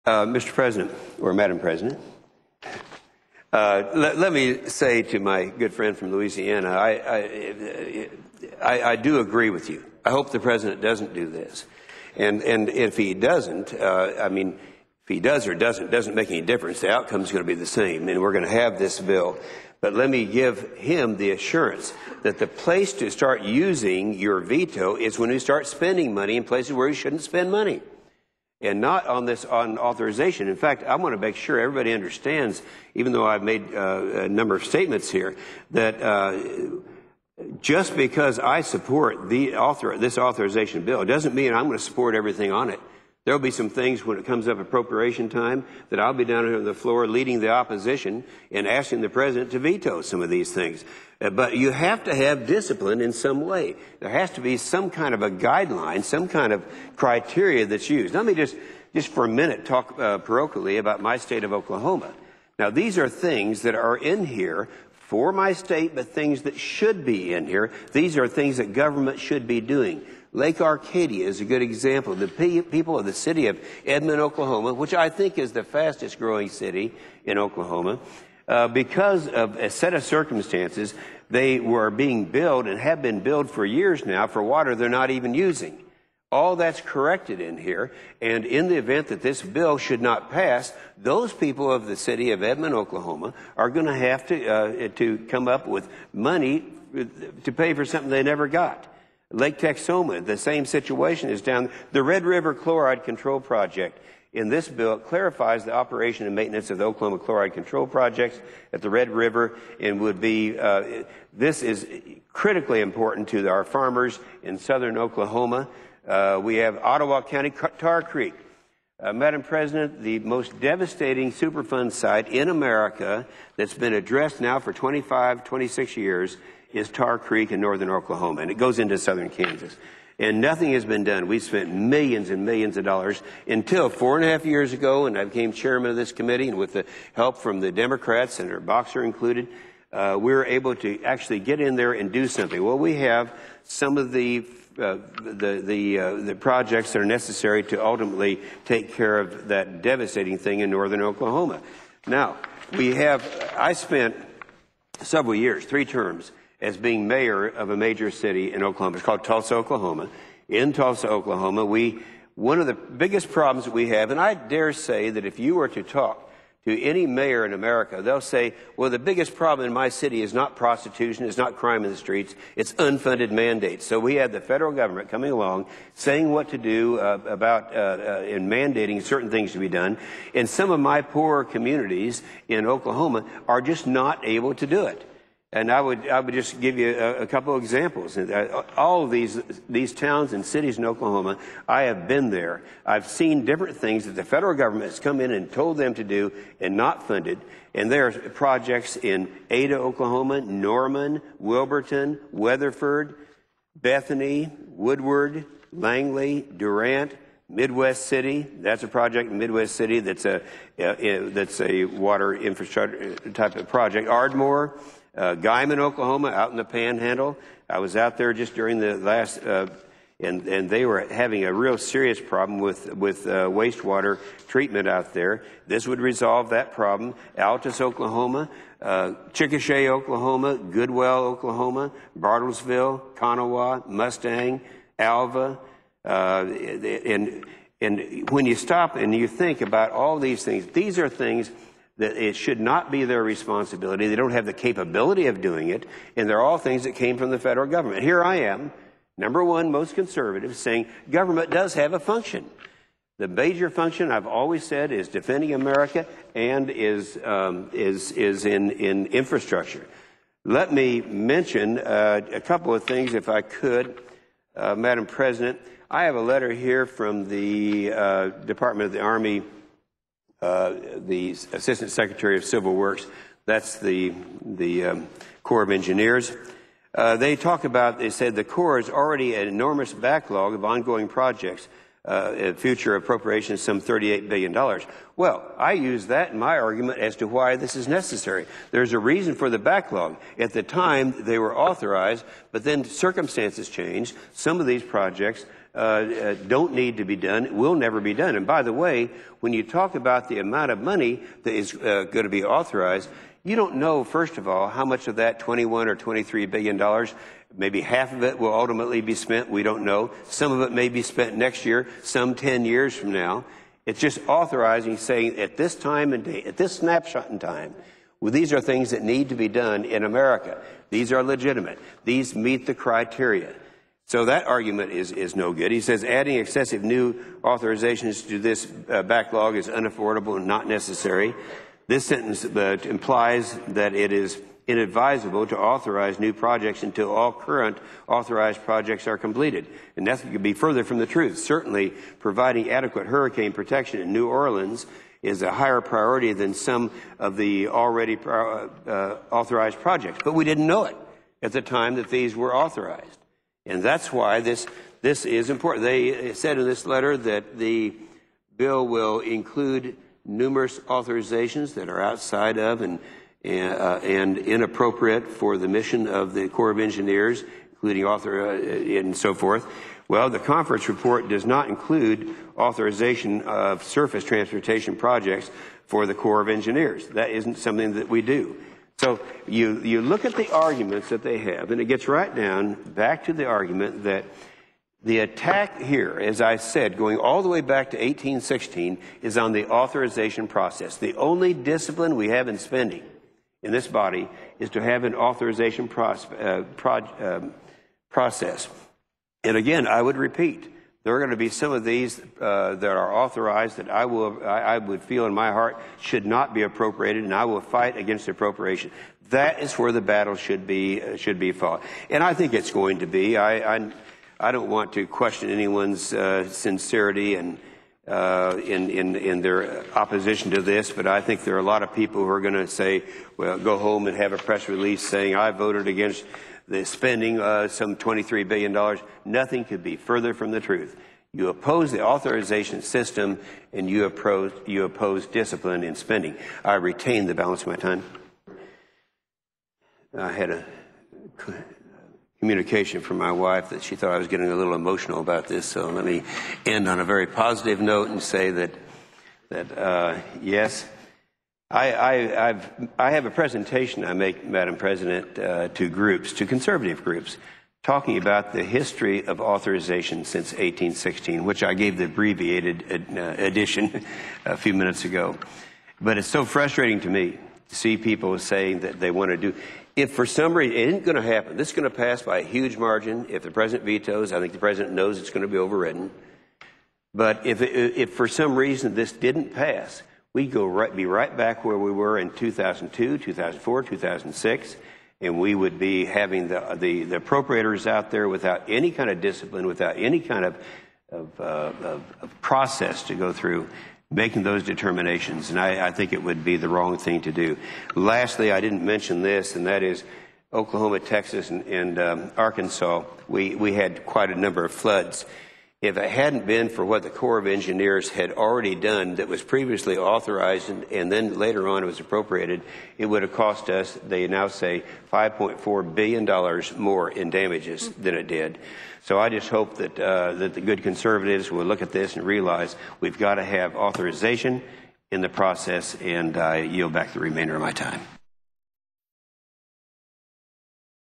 Mr. President, or Madam President, let me say to my good friend from Louisiana, I do agree with you. I hope the President doesn't do this. And if he doesn't, if he does or doesn't make any difference. The outcome is going to be the same, and we're going to have this bill. But let me give him the assurance that the place to start using your veto is when you start spending money in places where you shouldn't spend money, and not on authorization. In fact, I want to make sure everybody understands, even though I've made a number of statements here, that just because I support this authorization bill doesn't mean I'm going to support everything on it. There will be some things when it comes up appropriation time that I'll be down here on the floor leading the opposition and asking the President to veto some of these things. But you have to have discipline in some way. There has to be some kind of a guideline, some kind of criteria that's used. Let me just for a minute talk parochially about my state of Oklahoma. Now, these are things that are in here for my state, but things that should be in here. These are things that government should be doing. Lake Arcadia is a good example. The people of the city of Edmond, Oklahoma, which I think is the fastest growing city in Oklahoma, because of a set of circumstances, they were being billed and have been billed for years now for water they're not even using. All that's corrected in here, and in the event that this bill should not pass, those people of the city of Edmond, Oklahoma, are going to have to come up with money to pay for something they never got. Lake Texoma, the same situation is down. The Red River Chloride Control Project. In this bill, it clarifies the operation and maintenance of the Oklahoma Chloride Control Projects at the Red River, and would be, this is critically important to our farmers in southern Oklahoma. We have Ottawa County Tar Creek. Madam President, the most devastating Superfund site in America that's been addressed now for 25, 26 years is Tar Creek in northern Oklahoma, and it goes into southern Kansas. And nothing has been done. We've spent millions and millions of dollars until 4.5 years ago, and I became chairman of this committee, and with the help from the Democrats, Senator Boxer included, we were able to actually get in there and do something. Well, we have some of the projects that are necessary to ultimately take care of that devastating thing in northern Oklahoma. Now, I spent several years, 3 terms, as being mayor of a major city in Oklahoma. It's called Tulsa, Oklahoma. In Tulsa, Oklahoma, one of the biggest problems that we have, and I dare say that if you were to talk to any mayor in America, they'll say, well, the biggest problem in my city is not prostitution, it's not crime in the streets, it's unfunded mandates. So we had the federal government coming along saying what to do in mandating certain things to be done. And some of my poorer communities in Oklahoma are just not able to do it. And I would just give you a couple of examples. All of these towns and cities in Oklahoma, I have been there. I've seen different things that the federal government has come in and told them to do and not funded. And there are projects in Ada, Oklahoma, Norman, Wilburton, Weatherford, Bethany, Woodward, Langley, Durant, Midwest City. That's a project in Midwest City that's a water infrastructure type of project. Ardmore, Guyman, Oklahoma, out in the Panhandle. I was out there just during the last, and they were having a real serious problem with wastewater treatment out there. This would resolve that problem. Altus, Oklahoma, Chickasha, Oklahoma, Goodwell, Oklahoma, Bartlesville, Kanawha, Mustang, Alva, and when you stop and you think about all these things, these are things that it should not be their responsibility. They don't have the capability of doing it, and they're all things that came from the federal government. Here I am, number one, most conservative, saying government does have a function. The major function, I've always said, is defending America and is in infrastructure. Let me mention a couple of things, if I could, Madam President. I have a letter here from the Department of the Army, the Assistant Secretary of Civil Works. That's the Corps of Engineers. They said the Corps is already an enormous backlog of ongoing projects, future appropriations, some $38 billion. Well, I use that in my argument as to why this is necessary. There's a reason for the backlog. At the time, they were authorized, but then circumstances changed. Some of these projects don't need to be done, will never be done. And by the way, when you talk about the amount of money that is going to be authorized, you don't know, first of all, how much of that $21 or $23 billion, maybe half of it will ultimately be spent. We don't know. Some of it may be spent next year, some 10 years from now. It's just authorizing, saying at this time and date, at this snapshot in time, well, these are things that need to be done in America. These are legitimate. These meet the criteria. So that argument is no good. He says adding excessive new authorizations to this backlog is unaffordable and not necessary. This sentence implies that it is inadvisable to authorize new projects until all current authorized projects are completed. And that could be further from the truth. Certainly, providing adequate hurricane protection in New Orleans is a higher priority than some of the already authorized projects. But we didn't know it at the time that these were authorized. And that's why this is important. They said in this letter that the bill will include numerous authorizations that are outside of and inappropriate for the mission of the Corps of Engineers, including and so forth. Well, the conference report does not include authorization of surface transportation projects for the Corps of Engineers. That isn't something that we do. So you look at the arguments that they have, and it gets right down back to the argument that the attack here, as I said, going all the way back to 1816, is on the authorization process. The only discipline we have in spending in this body is to have an authorization process. And again, I would repeat, there are going to be some of these that are authorized that I would feel in my heart should not be appropriated, and I will fight against appropriation. That is where the battle should be fought, and I think it's going to be. I don't want to question anyone's sincerity and in their opposition to this, but I think there are a lot of people who are going to say, well, go home and have a press release saying I voted against the spending some $23 billion. Nothing could be further from the truth. You oppose the authorization system, and you oppose discipline in spending. I retain the balance of my time. I had a communication from my wife that she thought I was getting a little emotional about this, so let me end on a very positive note and say that yes, I have a presentation I make, Madam President, to groups, to conservative groups, talking about the history of authorization since 1816, which I gave the abbreviated edition a few minutes ago. But it's so frustrating to me to see people saying that they want to do. If for some reason, it isn't going to happen, this is going to pass by a huge margin. If the president vetoes, I think the president knows it's going to be overridden. But if for some reason this didn't pass, we'd be right back where we were in 2002, 2004, 2006, and we would be having the appropriators out there without any kind of discipline, without any kind of process to go through, making those determinations. And I think it would be the wrong thing to do. Lastly, I didn't mention this, and that is Oklahoma, Texas, and Arkansas. We had quite a number of floods. If it hadn't been for what the Corps of Engineers had already done that was previously authorized and then later on it was appropriated, it would have cost us, they now say, $5.4 billion more in damages than it did. So I just hope that the good conservatives will look at this and realize we've got to have authorization in the process, and I yield back the remainder of my time.